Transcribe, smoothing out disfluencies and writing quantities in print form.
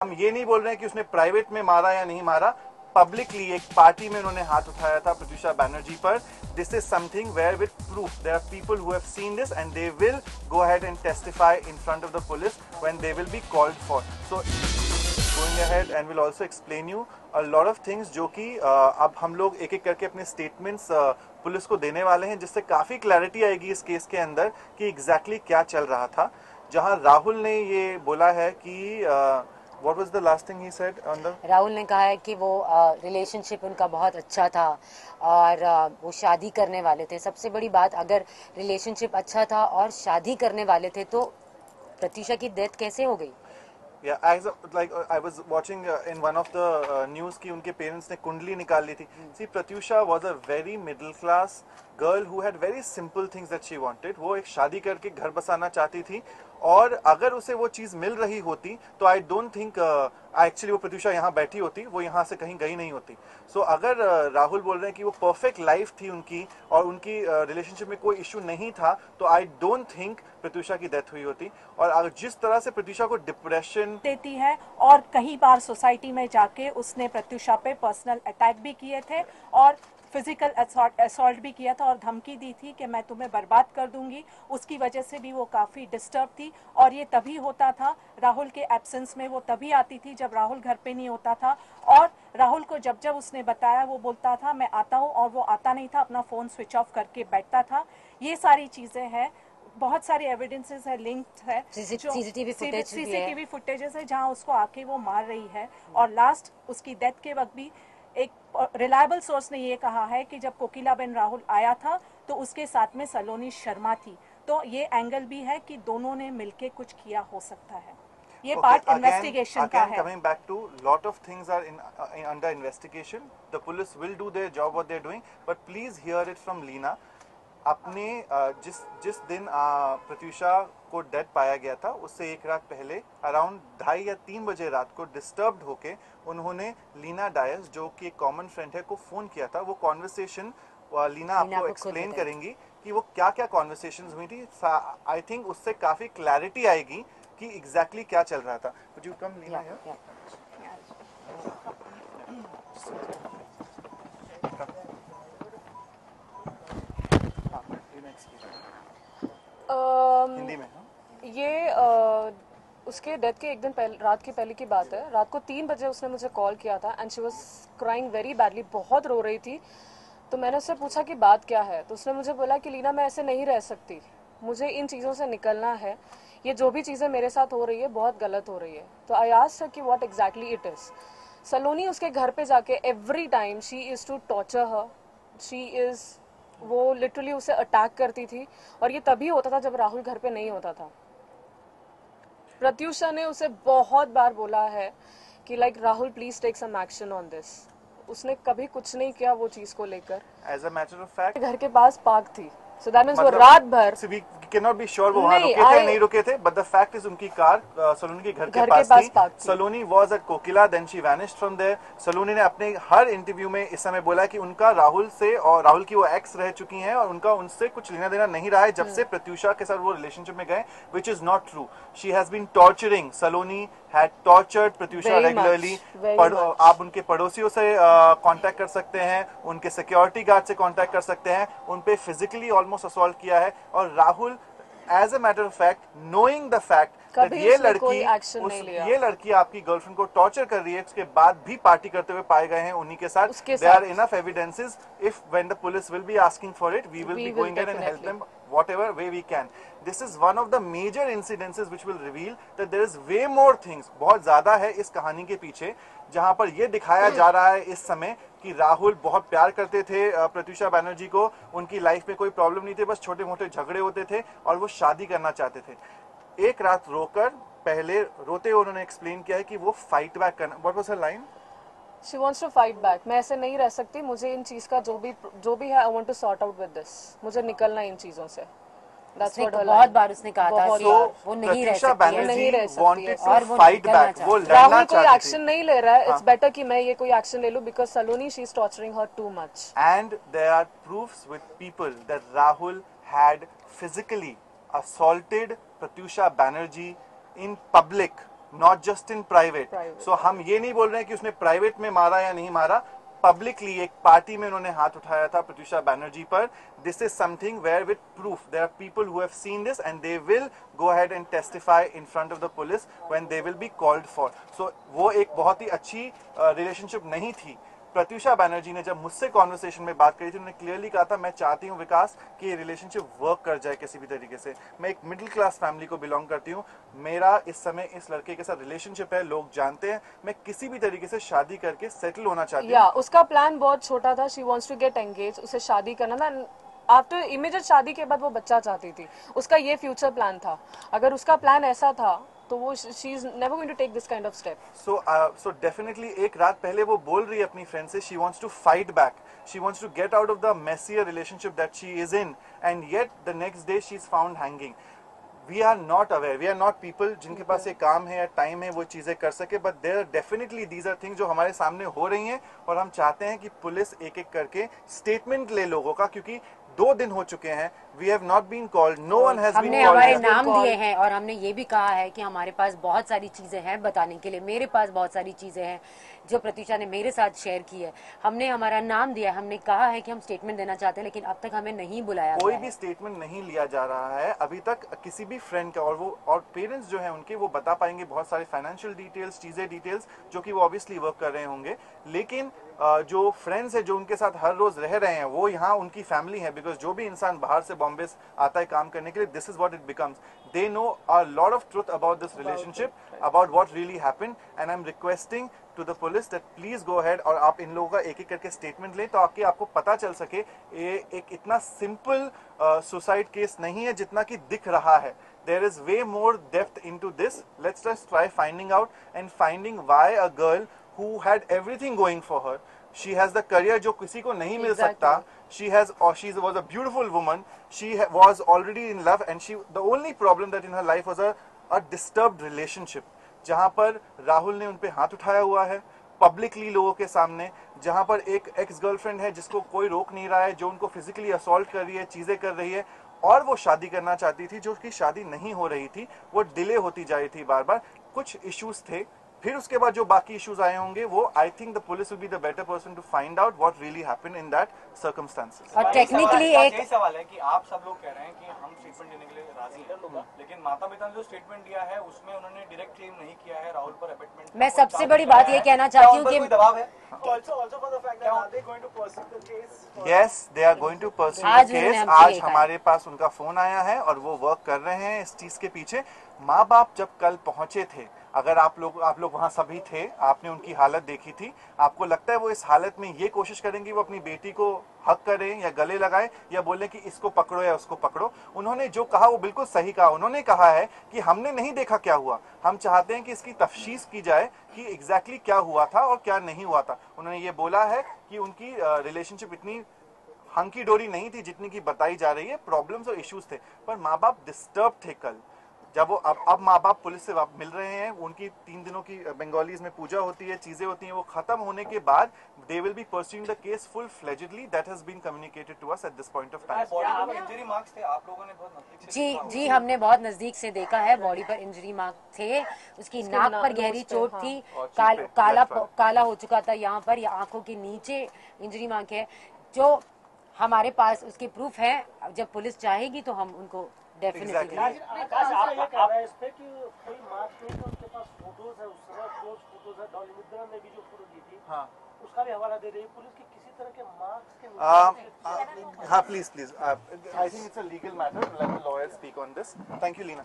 हम ये नहीं बोल रहे हैं कि उसने प्राइवेट में मारा या नहीं मारा, पब्लिकली एक पार्टी में उन्होंने हाथ उठाया था प्रत्यूषा बैनर्जी पर. This is something where with proof there are people who have seen this and they will go ahead and testify in front of the police when they will be called for. So going ahead and will also explain you a lot of things जो कि अब हम लोग एक एक करके अपने statements police को देने वाले हैं, जिससे काफी क्लैरिटी आएगी इस केस के अंदर कि एग्जैक्टली क्या चल रहा था. जहां राहुल ने ये बोला है कि What was the last thing he said on the? Rahul ने कहा है कि वो रिलेशनशिप उनका बहुत अच्छा था और वो शादी करने वाले थे. सबसे बड़ी बात, अगर रिलेशनशिप अच्छा था और शादी करने वाले थे तो प्रत्यूषा की डेथ कैसे हो गई? Yeah, I was watching in one of the news कि उनके पेरेंट्स ने कुंडली निकाल ली थी. See, Pratyusha was a very middle class girl who had very simple things that she wanted. वो एक शादी करके घर बसाना चाहती थी और अगर उसे वो चीज मिल रही होती तो आई डोंट थिंक एक्चुअली वो प्रत्यूषा यहाँ बैठी होती, वो यहाँ से कहीं गई नहीं होती. सो अगर राहुल बोल रहे हैं कि वो परफेक्ट लाइफ थी उनकी और उनकी रिलेशनशिप में कोई इशू नहीं था, तो आई डोंट थिंक प्रत्यूषा की डेथ हुई होती. और अगर जिस तरह से प्रत्यूषा को डिप्रेशन देती है और कई बार सोसाइटी में जाके उसने प्रत्यूषा पे पर्सनल अटैक भी किए थे और फिजिकल असॉल्ट भी किया था और धमकी दी थी कि मैं तुम्हें बर्बाद कर दूंगी. उसकी वजह से भी वो काफ़ी डिस्टर्ब थी और ये तभी होता था राहुल के एब्सेंस में. वो तभी आती थी जब राहुल घर पे नहीं होता था और राहुल को जब जब उसने बताया वो बोलता था मैं आता हूँ और वो आता नहीं था, अपना फ़ोन स्विच ऑफ करके बैठता था. ये सारी चीज़ें हैं, बहुत सारे एविडेंसेस है, लिंक्ड है, सीसीटीवी फुटेजेस है जहाँ उसको आके वो मार रही है. और लास्ट उसकी डेथ के वक्त भी एक रिलायबल सोर्स ने ये कहा है कि जब कोकिलाबेन राहुल आया था तो उसके साथ में सलोनी शर्मा थी. तो ये एंगल भी है कि दोनों ने मिलके कुछ किया हो सकता है. ये पार्ट इन्वेस्टिगेशन का है. Coming back to lot of things are under investigation. The police will do their job what they're doing, but please hear it from Leena. अपने जिस दिन प्रत्यूषा को डेड पाया गया था उससे एक रात पहले अराउंड 2:30 या 3 बजे रात को डिस्टर्ब्ड होके उन्होंने लीना डायस, जो कि एक कॉमन फ्रेंड है, को फोन किया था. वो कॉन्वर्सेशन लीना आपको एक्सप्लेन करेंगी कि वो क्या क्या कॉन्वर्सेशंस हुई थी. आई थिंक उससे काफी क्लैरिटी आएगी कि एग्जैक्टली क्या चल रहा था. Would you come, Leena, here? Hindi में. ये उसके डेथ के एक दिन पहले, रात की पहले की बात है. रात को 3 बजे उसने मुझे कॉल किया था and she was crying very badly, बहुत रो रही थी. तो मैंने उससे पूछा कि बात क्या है, तो उसने मुझे बोला कि लीना मैं ऐसे नहीं रह सकती, मुझे इन चीज़ों से निकलना है, ये जो भी चीज़ें मेरे साथ हो रही है बहुत गलत हो रही है. तो आई आस्क्ड हर कि what exactly it is. Saloni उसके घर पे जाके every time she is to torture her, वो लिटरली उसे अटैक करती थी और ये तभी होता था जब राहुल घर पे नहीं होता था. प्रत्यूषा ने उसे बहुत बार बोला है कि like Rahul please take some action on this. उसने कभी कुछ नहीं किया वो चीज को लेकर. As a matter of fact घर के पास पार्क थी, so that means वो रात भर we cannot be sure वो वहाँ रुके थे नहीं रुके थे, but the fact is उनकी कार सलोनी के घर के पास थी. सलोनी was at Kokila, then she vanished from there. सलोनी ने अपने हर इंटरव्यू में इस समय बोला कि उनका राहुल से, और राहुल की वो एक्स रह चुकी हैं और उनका उनसे कुछ लेना देना नहीं रहा है जब से प्रत्यूषा के साथ वो रिलेशनशिप में गए, which is not true. She has been torturing. Saloni had tortured Pratyusha regularly. आप उनके पड़ोसियों से कांटेक्ट कर सकते हैं, उनके सिक्योरिटी गार्ड से कांटेक्ट कर सकते हैं, उन पे फिजिकली ऑलमोस्ट असॉल्ट किया है. और Rahul as a matter of fact, knowing the fact ये लड़की आपकी गर्लफ्रेंड को टॉर्चर कर रही है, उसके बाद भी पार्टी करते हुए पाए गए हैं उन्हीं के साथ. There are enough evidences. If when the police will be asking for it, we will be going in and help them whatever way we can. This is one of the major incidences which will reveal that there is way more things. बहुत ज्यादा है इस कहानी के पीछे, जहां पर ये दिखाया जा रहा है इस समय कि राहुल बहुत प्यार करते थे प्रत्यूषा बैनर्जी को, उनकी लाइफ में कोई प्रॉब्लम नहीं थी, बस छोटे मोटे झगड़े होते थे और वो शादी करना चाहते थे. एक रात रोकर पहले रोते हुए उन्होंने एक्सप्लेन किया है कि वो फाइट बैक करना. What was her line? She wants to fight back. मैं ऐसे नहीं रह सकती, मुझे इन चीज का जो भी है, I want to sort out with this. मुझे निकलना इन चीजों से. That's what her बहुत बार उसने कहा था कि वो नहीं रह सकती है, नहीं रह सकती है और वो फाइट बैक, वो लड़ना राहुल कोई एक्शन नहीं ले रहा है. इट्स बेटर कि मैं ये कोई एक्शन ले लूं because Saloni she is torturing her too much. And there are proofs with people that Rahul had physically assaulted Pratyusha Banerjee in public not just in private. So हम ये नहीं बोल रहे हैं कि उसने प्राइवेट में मारा या नहीं मारा, पब्लिकली एक पार्टी में उन्होंने हाथ उठाया था प्रत्युषा बैनर्जी पर। This is something where with proof there are people who have seen this and they will go ahead and testify in front of the police when they will be called for. So वो एक बहुत ही अच्छी relationship नहीं थी। प्रत्युषा बैनर्जी ने जब मुझसे conversation में बात करी थी, उन्होंने क्लियरली कहा था मैं चाहती हूँ विकास कि ये रिलेशनशिप वर्क कर जाए किसी भी तरीके से। मैं एक मिडिल क्लास फैमिली को बिलोंग करती हूँ, मेरा इस समय इस लड़के के साथ रिलेशनशिप है, लोग जानते हैं, मैं किसी भी तरीके से शादी करके सेटल होना चाहती हूँ। उसका प्लान बहुत छोटा था, she wants to get engage, उसे शादी करना था। आफ्टर इमीडिएट शादी के बाद वो बच्चा चाहती थी, उसका ये फ्यूचर प्लान था। अगर उसका प्लान ऐसा था तो वो she is never going to take this kind of step. So definitely एक रात पहले वो बोल रही है अपनी फ्रेंड से, she wants to fight back, she wants to get out of the messier relationship that she is in, and yet the next day she is found hanging. We are not aware, we are not people जिनके पास ये काम है या time है वो चीजें कर सके, but there definitely these are things जो हमारे सामने हो रही हैं, और हम चाहते हैं कि पुलिस एक एक करके स्टेटमेंट ले लोगों का, क्योंकि 2 दिन हो चुके हैं, we have not been called, no one has been called. हमने हमारे नाम दिए हैं और हमने ये भी कहा है कि हमारे पास बहुत सारी चीजें हैं बताने के लिए। मेरे पास बहुत सारी चीजें हैं जो प्रत्युषा ने मेरे साथ शेयर की है। हमने हमारा नाम दिया है, हमने कहा है कि हम स्टेटमेंट देना चाहते हैं, लेकिन अब तक हमें नहीं बुलाया। कोई भी स्टेटमेंट नहीं लिया जा रहा है अभी तक किसी भी फ्रेंड का, और पेरेंट्स जो है उनके, वो बता पाएंगे बहुत सारे फाइनेंशियल डिटेल्स, चीजें डिटेल्स जो कि वो ऑब्वियसली वर्क कर रहे होंगे, लेकिन जो फ्रेंड्स है जो उनके साथ हर रोज रह रहे हैं वो यहाँ उनकी फैमिली है। बिकॉज जो भी इंसान बाहर से बॉम्बे आता है काम करने के लिए, this is what it becomes, they know a lot of truth about this relationship, about what really happened, and I'm requesting to the police that please go ahead और आप इन लोगों का एक एक करके स्टेटमेंट लें, तो आपको पता चल सके ये एक इतना सिंपल सुसाइड केस नहीं है जितना कि दिख रहा है। There is way more depth into this. Let's just try finding out and finding why a girl who had everything going for her, she has the career जो किसी को नहीं मिल सकता, she was a beautiful woman, she was already in love, and the only problem that in her life was a disturbed relationship, जहाँ पर राहुल ने उन पे हाथ उठाया हुआ है पब्लिकली लोगों के सामने, जहाँ पर एक एक्स गर्लफ्रेंड है जिसको कोई रोक नहीं रहा है, जो उनको फिजिकली असॉल्ट कर रही है, चीजें कर रही है, और वो शादी करना चाहती थी, जो कि शादी नहीं हो रही थी, वो डिले होती जा रही थी बार बार, कुछ इश्यूज थे। फिर उसके बाद जो बाकी इश्यूज आए होंगे, वो I think the police will be the better person to find out what really happened in that circumstances. और टेक्निकली एक सवाल है कि आप सब लोग कह रहे हैं कि हम स्टेटमेंट देने के लिए राजी हैं, लेकिन माता पिता ने जो स्टेटमेंट दिया है उसमें उन्होंने डायरेक्ट क्लेम नहीं किया है राहुल पर अबेटमेंट। मैं सबसे बड़ी बात ये कहना चाहती हूँ कि दबाव है। Yes, they are going to pursue the case। आज हमारे पास उनका फोन आया है और वो वर्क कर रहे हैं इस चीज के पीछे। माँ बाप जब कल पहुंचे थे, अगर आप लोग वहाँ सभी थे, आपने उनकी हालत देखी थी, आपको लगता है वो इस हालत में ये कोशिश करेंगे वो अपनी बेटी को हक करें या गले लगाएं या बोलें कि इसको पकड़ो या उसको पकड़ो? उन्होंने जो कहा वो बिल्कुल सही कहा। उन्होंने कहा है कि हमने नहीं देखा क्या हुआ, हम चाहते हैं कि इसकी तफ्तीश की जाए कि एग्जैक्टली क्या हुआ था और क्या नहीं हुआ था। उन्होंने ये बोला है कि उनकी रिलेशनशिप इतनी हंकी डोरी नहीं थी जितनी की बताई जा रही है, प्रॉब्लम्स और इश्यूज थे, पर माँ बाप डिस्टर्ब थे कल जब वो अब माँ बाप पुलिस से मिल रहे हैं। उनकी 3 दिनों की बंगालीज में पूजा होती है, चीजें होती हैं, वो खत्म होने के बाद they will be pursuing the case full fledgedly. That has been communicated to us at this point of time. Injury marks थे, आप लोगों ने बहुत नजदीक से जी हमने बहुत नजदीक से देखा है, बॉडी पर इंजरी मार्क थे, उसकी नाक पर गहरी चोट थी, काला हो चुका था यहाँ पर, या आंखों के नीचे इंजरी मार्क है, जो हमारे पास उसके प्रूफ है। जब पुलिस चाहेगी तो हम उनको डेफिनेटली। आकाश ये कह रहा है इस पे कि कोई मार्क्स नहीं था, उसके पास फोटोज है, उसके पास क्लोज फोटोज है, डॉली मित्रा ने भी जो फोटो ली थी, हाँ, उसका भी हवाला दे रही है पुलिस की। किसी तरह के मार्क्स के हाँ please I think it's a legal matter, let the lawyer speak on this. Thank you Leena.